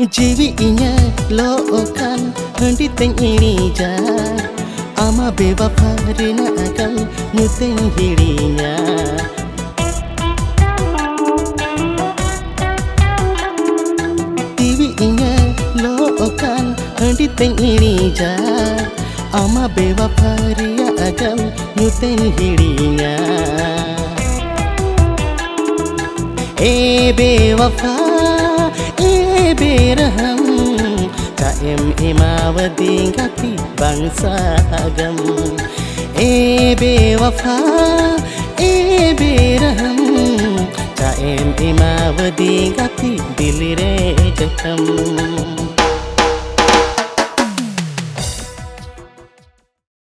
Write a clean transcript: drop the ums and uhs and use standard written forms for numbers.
Jiwi inya lookan henditeng inija ama bewafa rina akan nyuteng hirinya. Jiwi inya lookan henditeng inija ama bewafa ria akan nyuteng hirinya. Bewafa beraham Kaem imawadi gati bangsa agam bewafa beraham Kaem imawadi gati dilire jakam